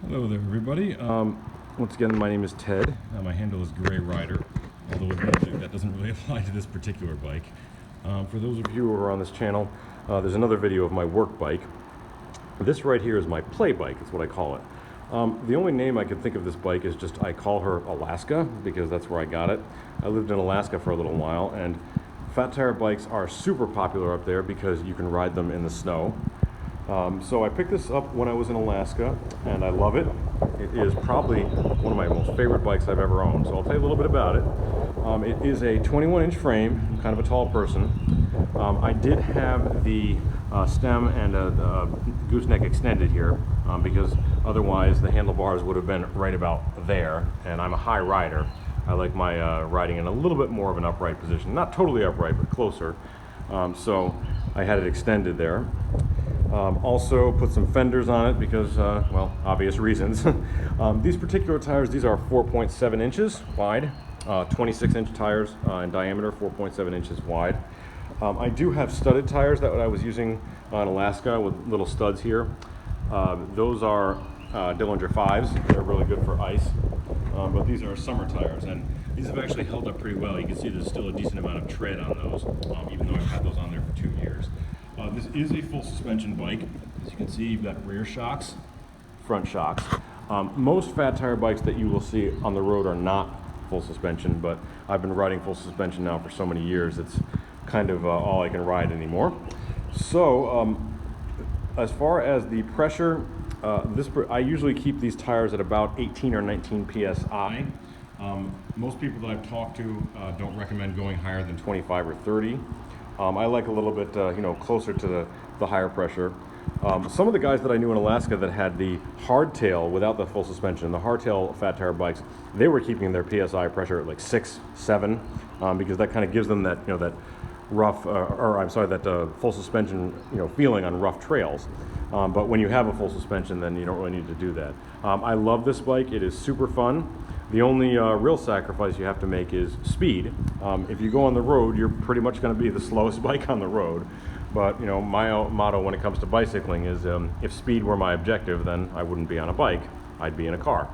Hello there, everybody. Once again, my name is Ted. My handle is Gray Rider, although admittedly that doesn't really apply to this particular bike. For those of you who are on this channel, there's another video of my work bike. This right here is my play bike, is what I call it. The only name I could think of this bike is just I call her Alaska, because that's where I got it. I lived in Alaska for a little while, and fat tire bikes are super popular up there because you can ride them in the snow. So I picked this up when I was in Alaska, and I love it. It is probably one of my most favorite bikes I've ever owned, so I'll tell you a little bit about it. It is a 21-inch frame. I'm kind of a tall person. I did have the stem and the gooseneck extended here because otherwise the handlebars would have been right about there, and I'm a high rider. I like my riding in a little bit more of an upright position. Not totally upright, but closer. So I had it extended there. Also put some fenders on it because, well, obvious reasons. These particular tires, these are 4.7 inches wide, 26-inch tires in diameter, 4.7 inches wide. I do have studded tires that I was using in Alaska with little studs here. Those are Dillinger 5s. They're really good for ice. But these are summer tires, and these have actually held up pretty well. You can see there's still a decent amount of tread on those, even though I've had those on there for 2 years. This is a full suspension bike. As you can see, you've got rear shocks, front shocks. Most fat tire bikes that you will see on the road are not full suspension, but I've been riding full suspension now for so many years, it's kind of all I can ride anymore. So, as far as the pressure, I usually keep these tires at about 18 or 19 psi. Most people that I've talked to don't recommend going higher than 25 or 30. I like a little bit, closer to the higher pressure. Some of the guys that I knew in Alaska that had the hardtail without the full suspension, the hardtail fat tire bikes, they were keeping their PSI pressure at like 6, 7, because that kind of gives them that, that rough, that full suspension, feeling on rough trails. But when you have a full suspension, then you don't really need to do that. I love this bike. It is super fun. The only real sacrifice you have to make is speed. If you go on the road, you're pretty much going to be the slowest bike on the road. But my motto when it comes to bicycling is if speed were my objective, then I wouldn't be on a bike. I'd be in a car.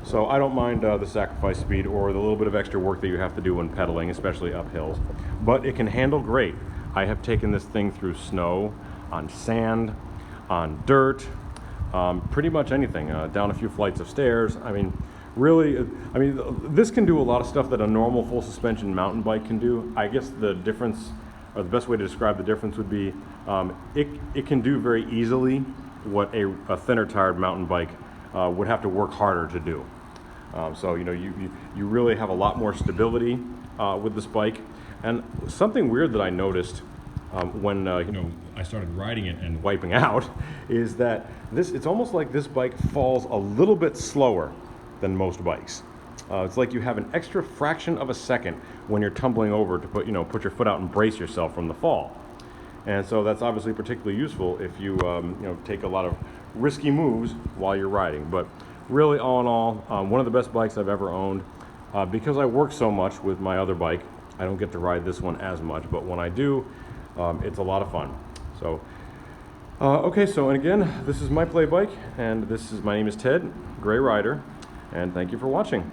So I don't mind the sacrifice speed or the little bit of extra work that you have to do when pedaling, especially up hills. But it can handle great. I have taken this thing through snow, on sand, on dirt, pretty much anything, down a few flights of stairs. Really, this can do a lot of stuff that a normal full suspension mountain bike can do. I guess the difference, or the best way to describe the difference would be, it can do very easily what a thinner tired mountain bike would have to work harder to do. So you really have a lot more stability with this bike. And something weird that I noticed when I started riding it and wiping out is that it's almost like this bike falls a little bit slower than most bikes. It's like you have an extra fraction of a second when you're tumbling over to put your foot out and brace yourself from the fall. And so that's obviously particularly useful if you take a lot of risky moves while you're riding. But really, all in all, one of the best bikes I've ever owned. Because I work so much with my other bike, I don't get to ride this one as much, but when I do, it's a lot of fun. So, okay, and again, this is my play bike, and my name is Ted, Gray Rider, and thank you for watching.